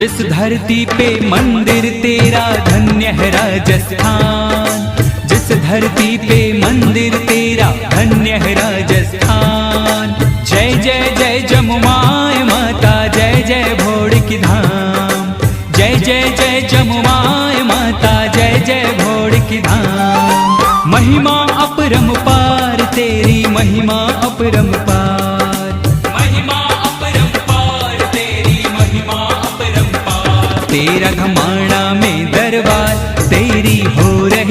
इस धरती पे मंदिर तेरा धन्य है राजस्थान। जिस धरती पे मंदिर तेरा धन्य है राजस्थान। जय जय जय जमुआए माता, जय जय भोड़ की धाम। जय जय जय जमुआए माता, जय जय भोड़ की धाम। महिमा अपरंपार तेरी, महिमा अपरंपार। तेरा घमाणा में दरबार, तेरी हो रही